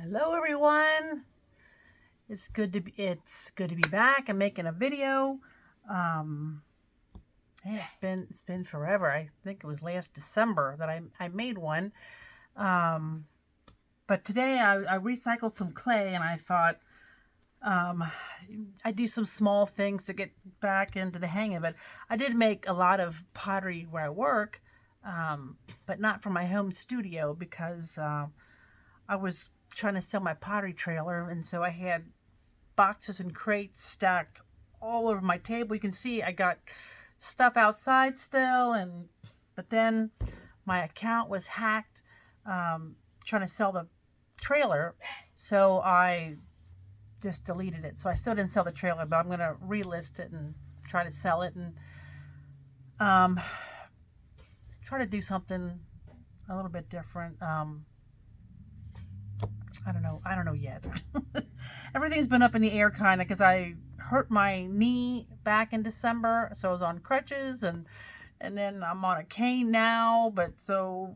Hello everyone. It's good to be back and making a video. Um hey, it's been forever. I think it was last December that I made one. Um but today I recycled some clay and I thought um I do some small things to get back into the hang of it. I did make a lot of pottery where I work, but not for my home studio because I was trying to sell my pottery trailer, and so I had boxes and crates stacked all over my table. You can see I got stuff outside still, and but then my account was hacked, trying to sell the trailer, so I just deleted it. So I still didn't sell the trailer, but I'm gonna relist it and try to sell it and um, try to do something a little bit different. I don't know. I don't know yet. Everything's been up in the air kind of because I hurt my knee back in December, so I was on crutches and then I'm on a cane now. But so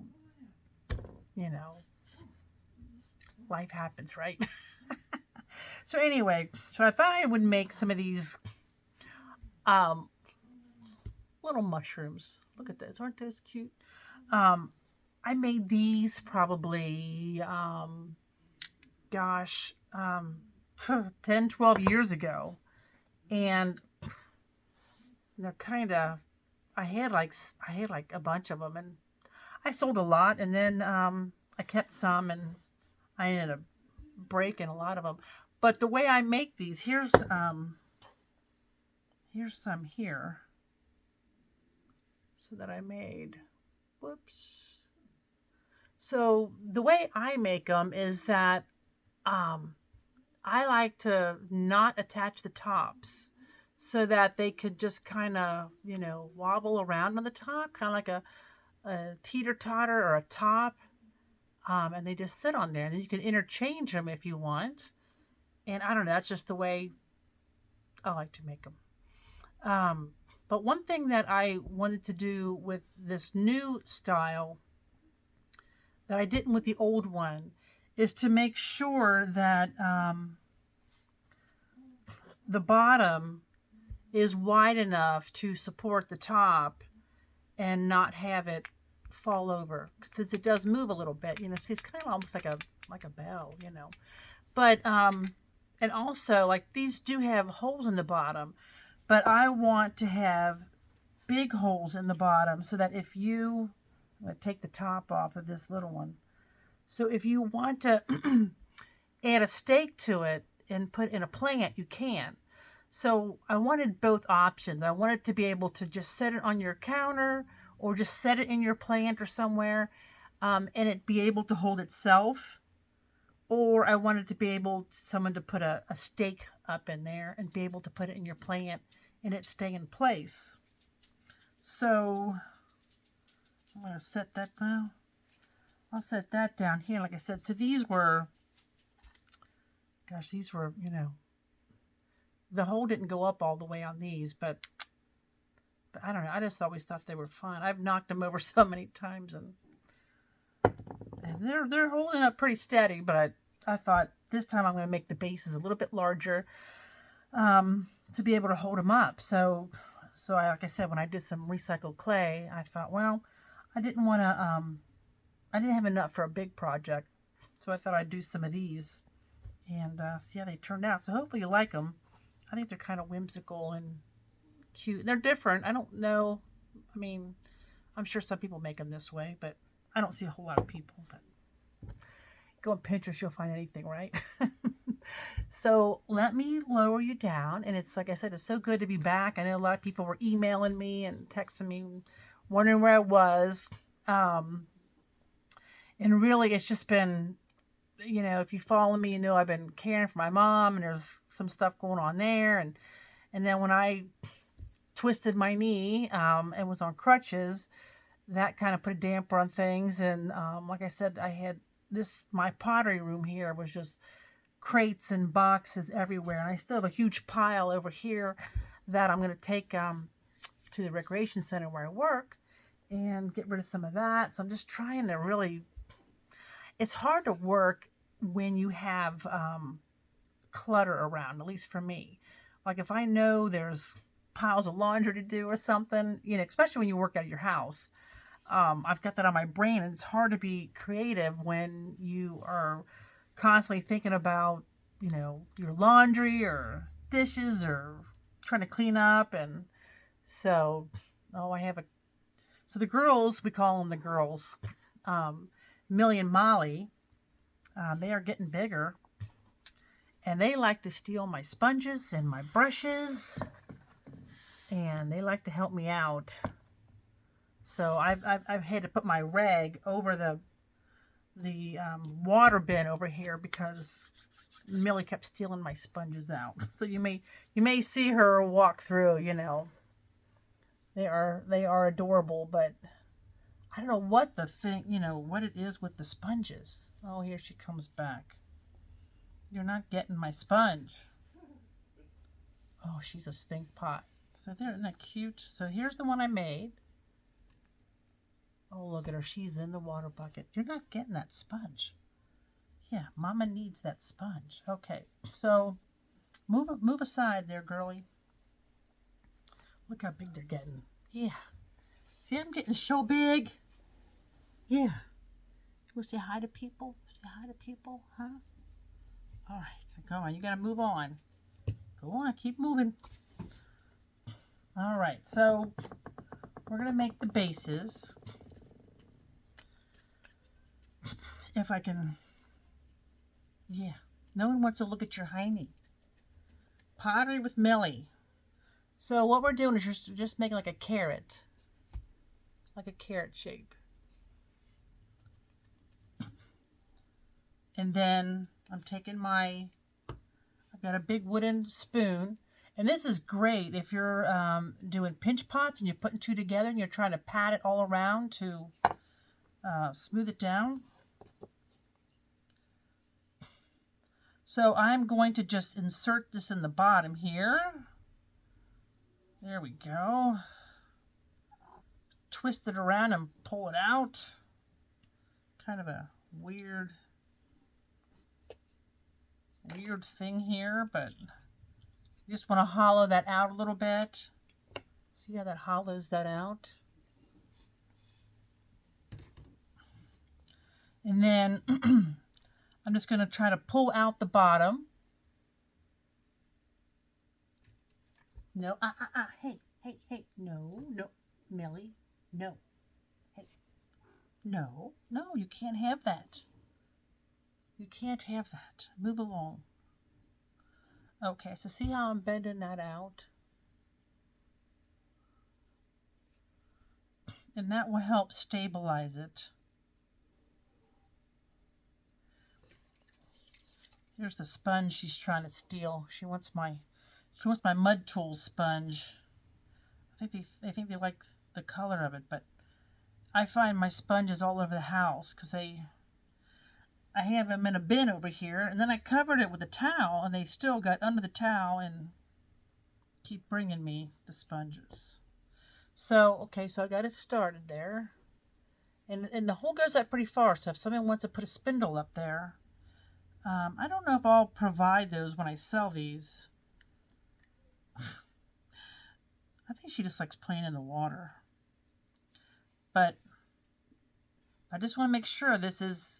you know, life happens, right? So anyway, so I thought I would make some of these um, little mushrooms. Look at those, aren't those cute? I made these probably gosh, 10, 12 years ago. And they're kind of, I had like a bunch of them and I sold a lot. And then I kept some and I ended up breaking a lot of them. But the way I make these, here's some here. So that I made. Whoops. So the way I make them is that I like to not attach the tops so that they could just kind of, wobble around on the top, kind of like a teeter-totter or a top. And they just sit on there. And then you can interchange them if you want. And I don't know, that's just the way I like to make them. But one thing that I wanted to do with this new style that I didn't with the old one is to make sure that the bottom is wide enough to support the top and not have it fall over, since it does move a little bit. See, it's kind of almost like a bell, But and also, like, these do have holes in the bottom, but I want to have big holes in the bottom so that if you, I'm going to take the top off of this little one. So if you want to add a stake to it and put in a plant, you can. So I wanted both options. I wanted to be able to just set it on your counter or just set it in your plant or somewhere, and it be able to hold itself. Or I wanted to be able someone to put a stake up in there and be able to put it in your plant and it stay in place. So I'm going to set that now. I'll set that down here, like I said. So these were, gosh, these were, the hole didn't go up all the way on these, but I don't know. I just always thought they were fun. I've knocked them over so many times, and they're holding up pretty steady. But I thought this time I'm going to make the bases a little bit larger to be able to hold them up. So like I said, when I did some recycled clay, I thought, well, I didn't want to. I didn't have enough for a big project, so I thought I'd do some of these and see how they turned out. So hopefully you like them. I think they're kind of whimsical and cute. They're different. I don't know. I mean, I'm sure some people make them this way, but I don't see a whole lot of people. But go on Pinterest, you'll find anything, right? So let me lower you down. And it's, like I said, it's so good to be back. I know a lot of people were emailing me and texting me, wondering where I was. And really, it's just been, if you follow me, you know I've been caring for my mom, and there's some stuff going on there. And then when I twisted my knee and was on crutches, that kind of put a damper on things. And like I said, I had my pottery room here was just crates and boxes everywhere. And I still have a huge pile over here that I'm going to take to the recreation center where I work and get rid of some of that. So I'm just trying to really, it's hard to work when you have clutter around, at least for me. Like if I know there's piles of laundry to do or something, you know, especially when you work out of your house, I've got that on my brain, and it's hard to be creative when you are constantly thinking about, you know, your laundry or dishes or trying to clean up. And so, oh, so the girls, we call them the girls, Millie and Mollie, they are getting bigger, and they like to steal my sponges and my brushes, and they like to help me out. So I've had to put my rag over the water bin over here because Millie kept stealing my sponges out. So you may see her walk through. You know, they are adorable, but I don't know what the thing, you know, what it is with the sponges. Oh, here she comes back. You're not getting my sponge. Oh, she's a stink pot. So isn't that cute? So here's the one I made. Oh, look at her. She's in the water bucket. You're not getting that sponge. Yeah, Mama needs that sponge. Okay, so move aside there, girlie. Look how big they're getting. Yeah. See, I'm getting so big. Yeah. You want to say hi to people? Say hi to people, huh? All right, go on. You got to move on. Go on, keep moving. All right, so we're going to make the bases. If I can, yeah. No one wants to look at your hiney. Pottery with Millie. So what we're doing is just making like a carrot shape. And then I'm taking I've got a big wooden spoon. And this is great if you're doing pinch pots and you're putting two together and you're trying to pat it all around to smooth it down. So I'm going to just insert this in the bottom here. There we go. Twist it around and pull it out. Kind of a weird thing here, but you just want to hollow that out a little bit. See how that hollows that out? And then I'm just going to try to pull out the bottom. No, hey, no, Millie, no, hey, no, you can't have that. You can't have that. Move along. Okay, so see how I'm bending that out? And that will help stabilize it. Here's the sponge she's trying to steal. She wants my mud tool sponge. I think they like the color of it, but I find my sponges all over the house because I have them in a bin over here, and then I covered it with a towel, and they still got under the towel and keep bringing me the sponges. So, okay, so I got it started there. And the hole goes up pretty far, so if someone wants to put a spindle up there, I don't know if I'll provide those when I sell these. I think she just likes playing in the water. But I just want to make sure this is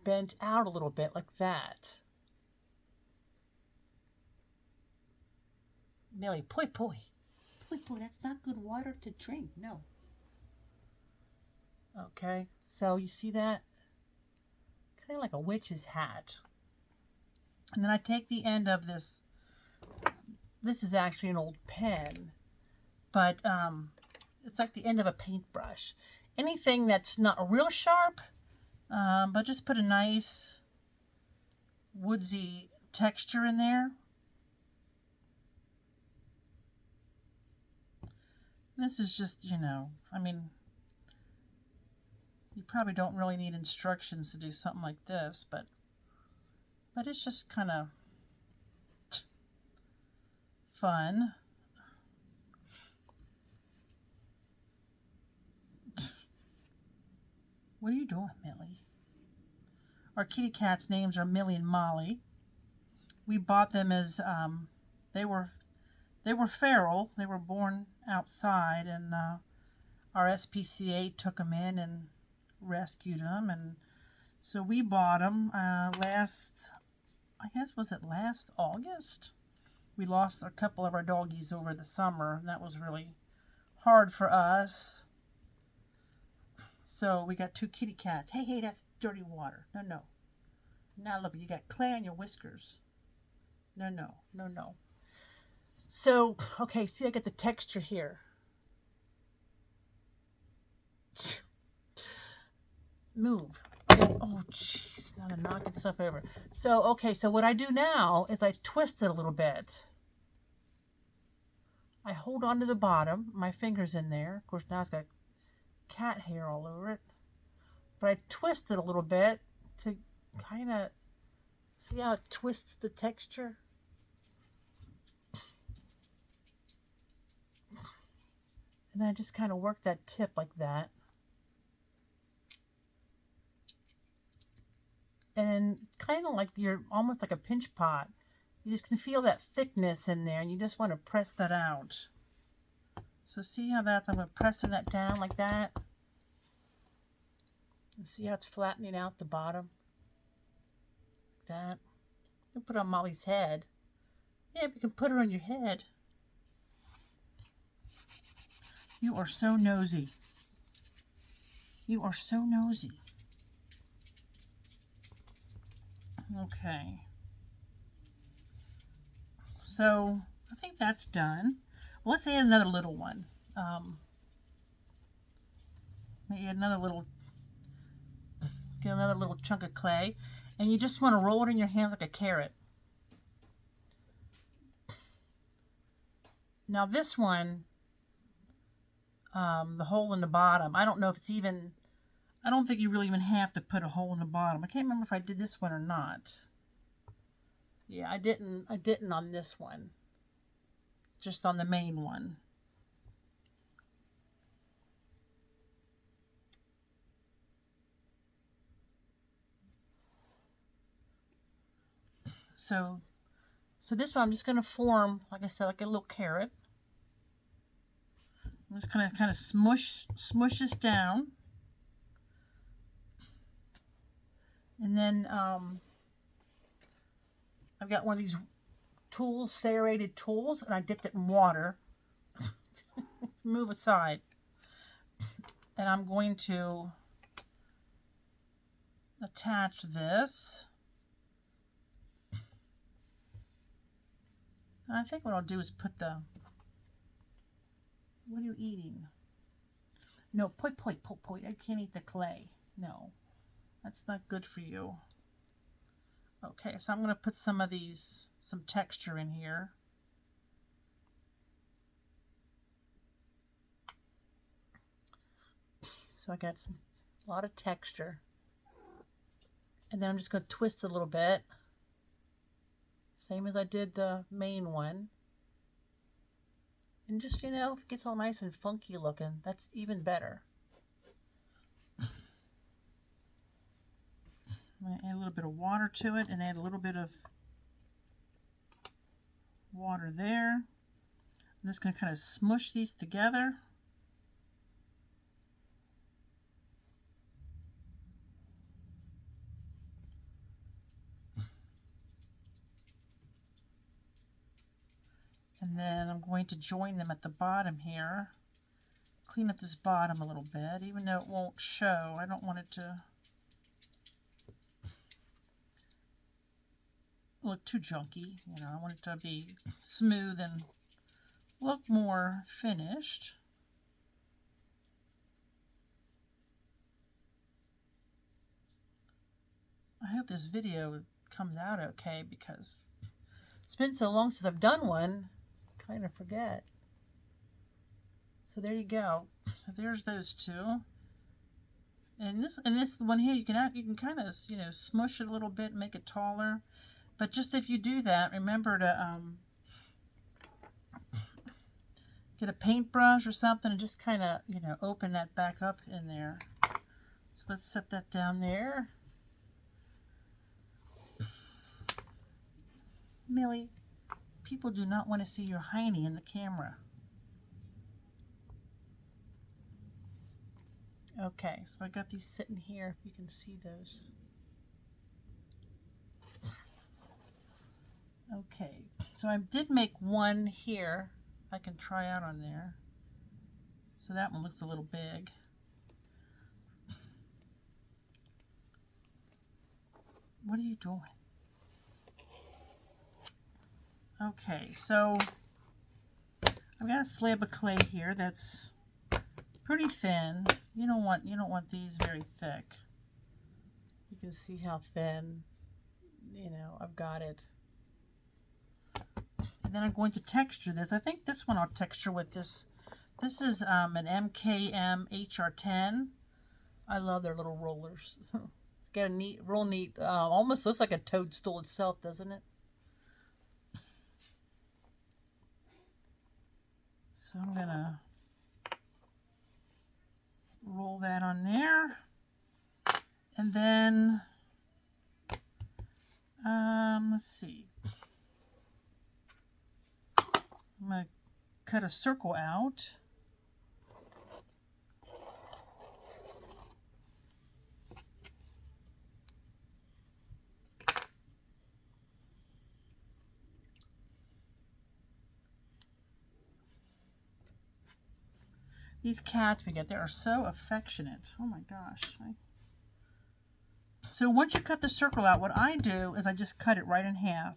bent out a little bit like that. Millie, poi, that's not good water to drink, no. Okay, so you see that? Kind of like a witch's hat. And then I take the end of this. This is actually an old pen, but it's like the end of a paintbrush. Anything that's not real sharp, but just put a nice woodsy texture in there. This is just, you know, I mean, you probably don't really need instructions to do something like this, but it's just kind of fun. What are you doing, Millie? Our kitty cats' names are Millie and Mollie. We bought them as they were feral. They were born outside, and our SPCA took them in and rescued them, and so we bought them last, I guess, was it last August? We lost a couple of our doggies over the summer, and that was really hard for us. So we got 2 kitty cats. Hey, hey, that's dirty water. No, no. Now look, you got clay on your whiskers. No, no, no, no. So, okay, see, I get the texture here. Move. Oh, jeez, now I'm knocking stuff over. So, okay, so what I do now is I twist it a little bit. I hold on to the bottom, my finger's in there. Of course, now it's got cat hair all over it. But I twist it a little bit to kind of, see how it twists the texture? And then I just kind of work that tip like that. And kind of like you're almost like a pinch pot. You just can feel that thickness in there, and you just want to press that out. So see how I'm pressing that down like that? And see how it's flattening out the bottom? Like that. You put it on Mollie's head. Yeah, we can put her on your head. You are so nosy. You are so nosy. Okay. So I think that's done. Well, let's add another little one. Maybe get another little chunk of clay, and you just want to roll it in your hand like a carrot. Now this one, the hole in the bottom, I don't know if it's even, I don't think you really even have to put a hole in the bottom. I can't remember if I did this one or not. Yeah, I didn't on this one. Just on the main one. So this one I'm just going to form, like I said, like a little carrot. I'm just kind of smush this down. And then I've got one of these tools, serrated tools, and I dipped it in water. Move aside. And I'm going to attach this. And I think what I'll do is put the, what are you eating? No, poi. I can't eat the clay. No, that's not good for you. Okay, so I'm going to put some of these, some texture in here. So I got a lot of texture. And then I'm just going to twist it a little bit. Same as I did the main one. And just, you know, if it gets all nice and funky looking, that's even better. I'm going to add a little bit of water to it and add a little bit of water there. I'm just going to kind of smush these together. And then I'm going to join them at the bottom here. Clean up this bottom a little bit, even though it won't show. I don't want it to look too junky. You know, I want it to be smooth and look more finished. I hope this video comes out okay, because it's been so long since I've done one. Kind of forget. So there you go. So there's those two. And this one here, you can kind of, you know, smush it a little bit, make it taller. But just if you do that, remember to get a paintbrush or something and just kind of, you know, open that back up in there. So let's set that down there. Millie, people do not want to see your hiney in the camera. Okay, so I got these sitting here, if you can see those. Okay, so I did make one here I can try out on there. So that one looks a little big. What are you doing? Okay, so I've got a slab of clay here that's pretty thin. You don't want these very thick. You can see how thin, I've got it. And then I'm going to texture this. I think this one I'll texture with this. This is an MKM HR10. I love their little rollers. Got a real neat, almost looks like a toadstool itself, doesn't it? So I'm gonna roll that on there. And then, let's see. I'm gonna cut a circle out. These cats we get, they are so affectionate. Oh my gosh. So once you cut the circle out, what I do is I just cut it right in half.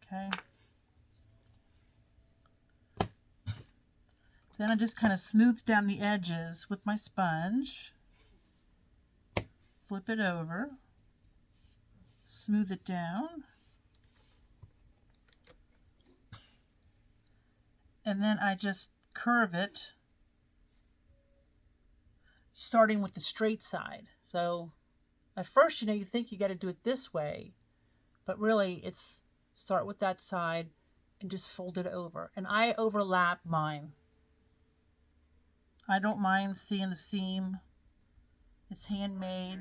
Okay. Then I just kind of smooth down the edges with my sponge. Flip it over. Smooth it down. And then I just curve it, starting with the straight side. So at first, you think you got to do it this way, but really it's start with that side and just fold it over. And I overlap mine. I don't mind seeing the seam. It's handmade.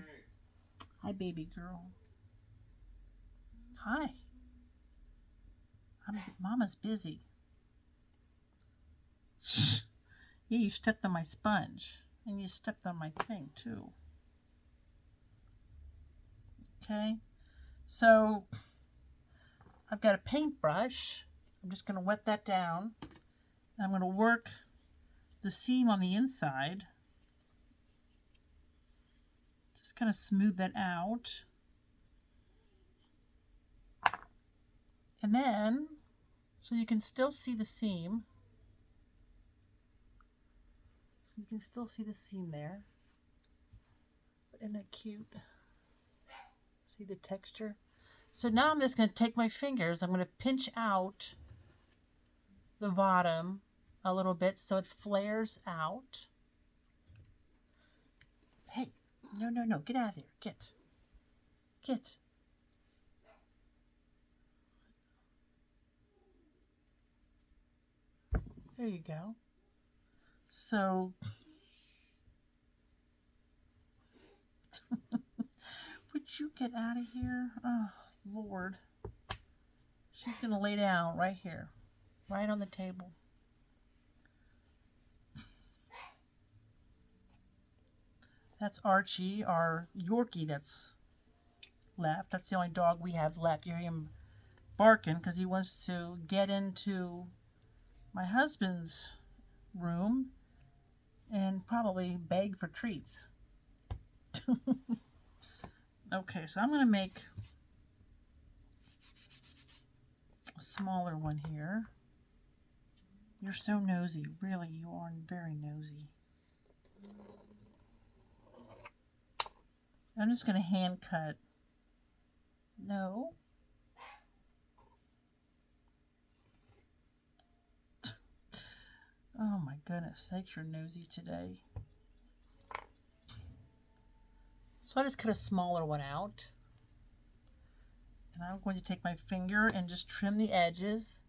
Hi, baby girl. Hi. Mama's busy. Yeah, you stepped on my sponge. And you stepped on my thing, too. Okay. So, I've got a paintbrush. I'm just going to wet that down. I'm going to work the seam on the inside. Just kind of smooth that out. And then, so you can still see the seam. You can still see the seam there. But isn't that cute? See the texture? So now I'm just going to take my fingers. I'm going to pinch out the bottom a little bit so it flares out. Hey, no. Get out of there. Get. There you go. So, would you get out of here? Oh, Lord. She's going to lay down right here, right on the table. That's Archie, our Yorkie that's left. That's the only dog we have left. You hear him barking because he wants to get into my husband's room and probably beg for treats. Okay, so I'm going to make a smaller one here. You're so nosy. Really, you are very nosy. I'm just going to hand cut. No. Oh my goodness sakes, you're nosy today. So I just cut a smaller one out. And I'm going to take my finger and just trim the edges.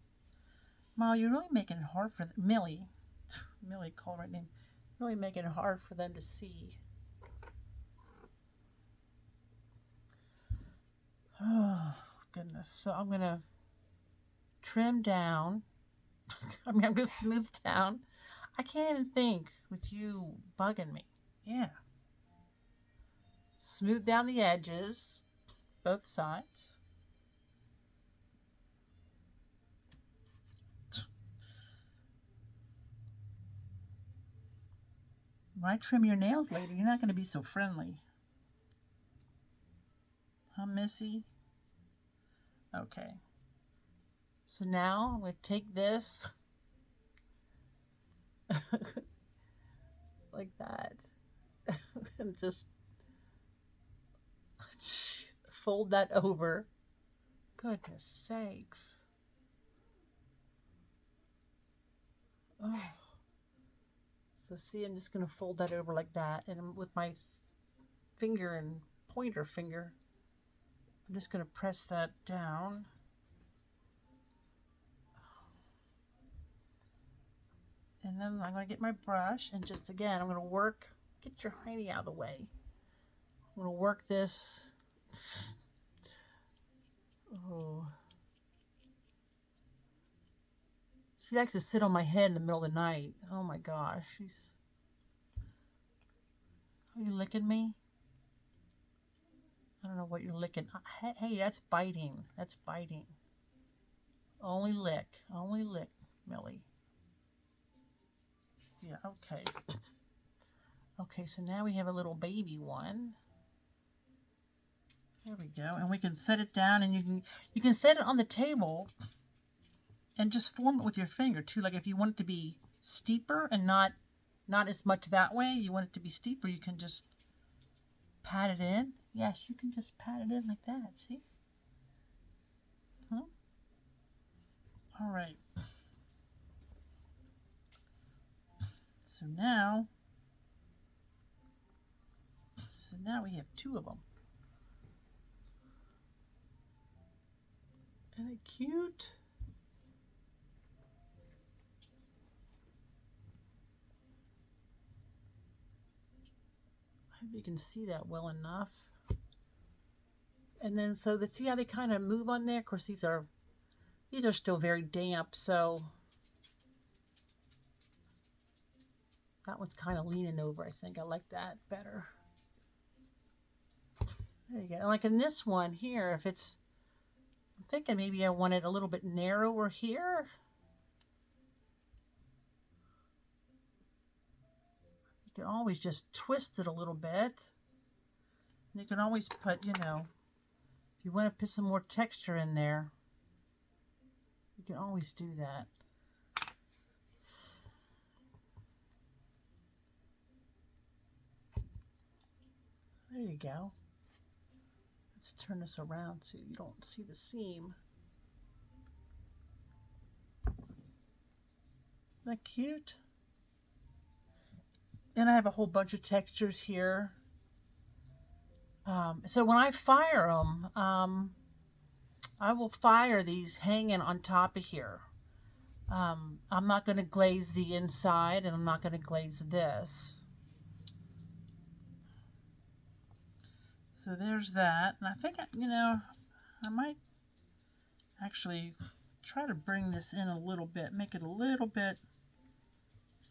Molly, you're really making it hard for Millie. Millie, call her right name. Really making it hard for them to see. Oh, goodness. So I'm going to trim down. I mean, I'm going to smooth down. I can't even think with you bugging me. Yeah. Smooth down the edges, both sides. Why trim your nails later? You're not going to be so friendly. Huh, Missy? Okay. So now I'm going to take this like that and just fold that over. Goodness sakes. Oh. So see, I'm just going to fold that over like that, and with my finger and pointer finger, I'm just going to press that down. And then I'm going to get my brush, and just again, I'm going to work, get your hiney out of the way. I'm going to work this. Oh. She likes to sit on my head in the middle of the night. Oh my gosh. Are you licking me? I don't know what you're licking. Hey, that's biting. That's biting. Only lick. Only lick, Millie. Yeah, okay. Okay, so now we have a little baby one. There we go. And we can set it down, and you can set it on the table and just form it with your finger too. Like if you want it to be steeper and not as much that way, you want it to be steeper, you can just pat it in. Yes, you can just pat it in like that, see? Huh? All right. So now we have two of them. Isn't it cute? I hope you can see that well enough. And then so see how they kind of move on there? Of course, these are still very damp, so that one's kind of leaning over, I think. I like that better. There you go. And like in this one here, I'm thinking maybe I want it a little bit narrower here. You can always just twist it a little bit. And you can always put, if you want to put some more texture in there, you can always do that. There you go. Let's turn this around so you don't see the seam. Isn't that cute? And I have a whole bunch of textures here. So when I fire them, I will fire these hanging on top of here. I'm not going to glaze the inside, and I'm not going to glaze this. So there's that. And I think, I might actually try to bring this in a little bit, make it a little bit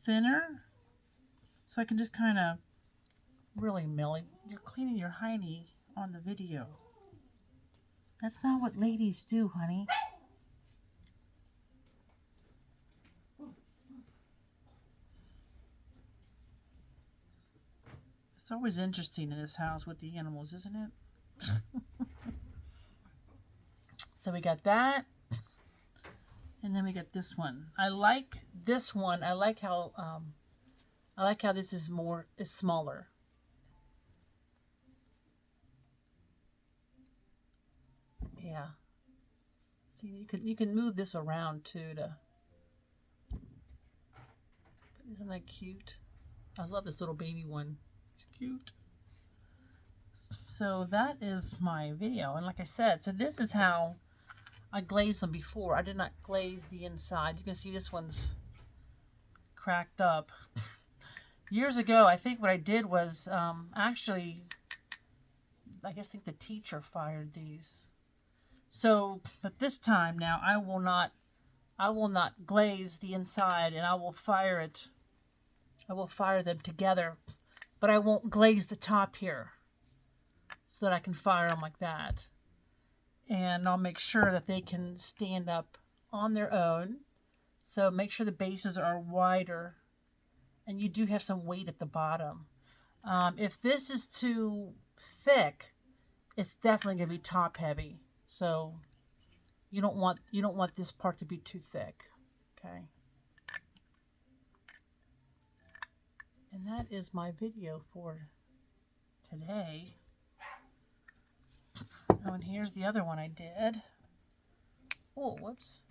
thinner. So I can just kind of, really, Millie, you're cleaning your hiney on the video. That's not what ladies do, honey. It's always interesting in this house with the animals, isn't it? So we got that. And then we got this one. I like this one. I like how this is smaller. Yeah. See, you can move this around too isn't that cute? I love this little baby one. It's cute. So that is my video, and like I said, so this is how I glazed them before. I did not glaze the inside. You can see this one's cracked up. Years ago, I think what I did was actually, I think the teacher fired these. So, but this time now I will not glaze the inside, and I will fire it. I will fire them together, but I won't glaze the top here so that I can fire them like that. And I'll make sure that they can stand up on their own. So make sure the bases are wider, and you do have some weight at the bottom. If this is too thick, it's definitely going to be top heavy. So you don't want this part to be too thick. Okay. And that is my video for today. Oh, and here's the other one I did. Oh, whoops.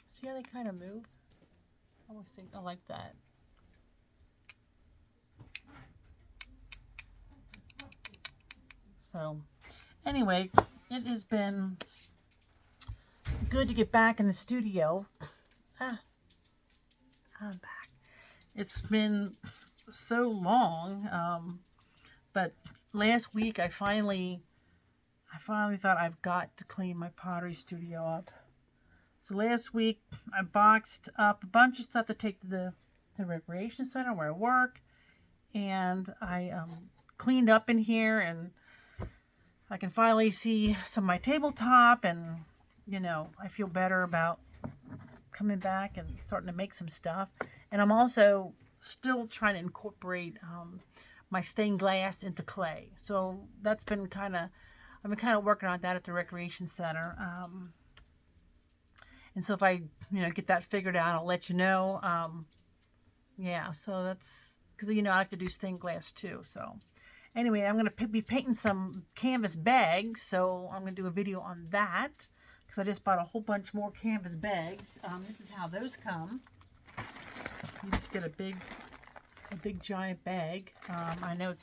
See how they kind of move? I always think I like that. So, anyway, it has been good to get back in the studio. I'm back. It's been so long, but last week I finally thought I've got to clean my pottery studio up. So last week I boxed up a bunch of stuff to take to the recreation center where I work, and I cleaned up in here, and I can finally see some of my tabletop, and I feel better about coming back and starting to make some stuff. And I'm also still trying to incorporate my stained glass into clay. So that's been I've been kind of working on that at the recreation center. And so if I get that figured out, I'll let you know. Yeah, so that's because I like to do stained glass too. So anyway, I'm going to be painting some canvas bags, so I'm going to do a video on that because I just bought a whole bunch more canvas bags. This is how those come. You just get a big giant bag. I know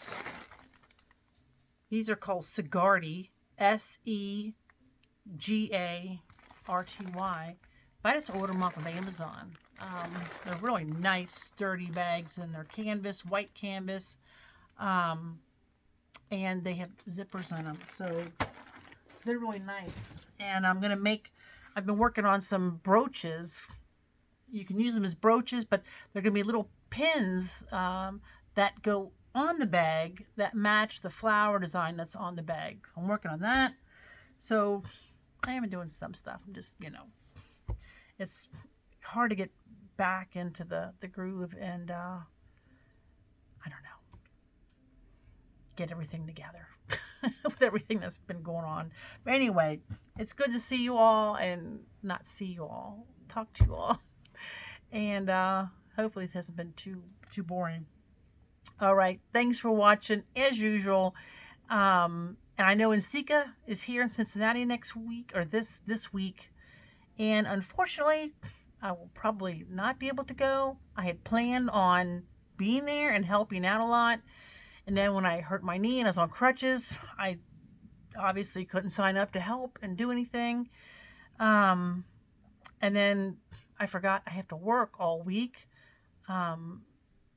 these are called Segarty, Segarty, but I just ordered them off of Amazon. They're really nice, sturdy bags, and they're canvas, white canvas. And they have zippers on them, so they're really nice. And I've been working on some brooches. You can use them as brooches, but they're going to be little pins that go on the bag that match the flower design that's on the bag. I'm working on that. So I am doing some stuff. I'm just, it's hard to get back into the groove, and I don't know, get everything together with everything that's been going on. But anyway, it's good to see you all and not see you all, talk to you all. And hopefully this hasn't been too boring. All right, thanks for watching as usual. And I know Whimsical is here in Cincinnati next week, or this week. And unfortunately, I will probably not be able to go. I had planned on being there and helping out a lot. And then when I hurt my knee and I was on crutches, I obviously couldn't sign up to help and do anything. And then I forgot I have to work all week.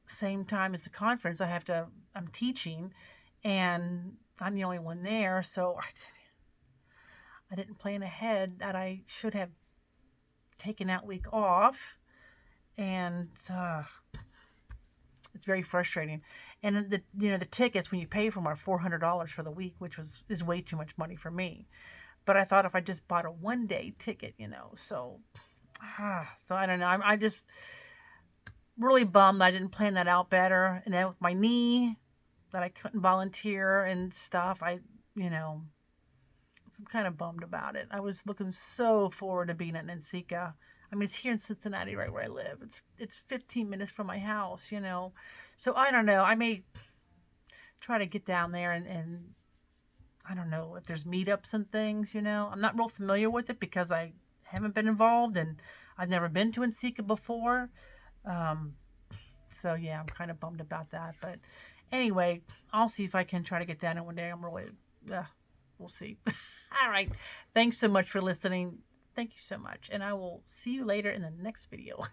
Same time as the conference, I'm teaching, and I'm the only one there. So I didn't plan ahead that I should have taken that week off. And it's very frustrating. And the tickets, when you pay for them, are $400 for the week, which is way too much money for me. But I thought if I just bought a one-day ticket, so I don't know. I just really bummed I didn't plan that out better. And then with my knee, that I couldn't volunteer and stuff, I'm kind of bummed about it. I was looking so forward to being at Whimsical. I mean, it's here in Cincinnati, right where I live. It's 15 minutes from my house, So I don't know. I may try to get down there and I don't know if there's meetups and things, I'm not real familiar with it because I haven't been involved, and I've never been to Whimsical before. So yeah, I'm kind of bummed about that. But anyway, I'll see if I can try to get down there one day. I'm really, we'll see. All right. Thanks so much for listening. Thank you so much. And I will see you later in the next video.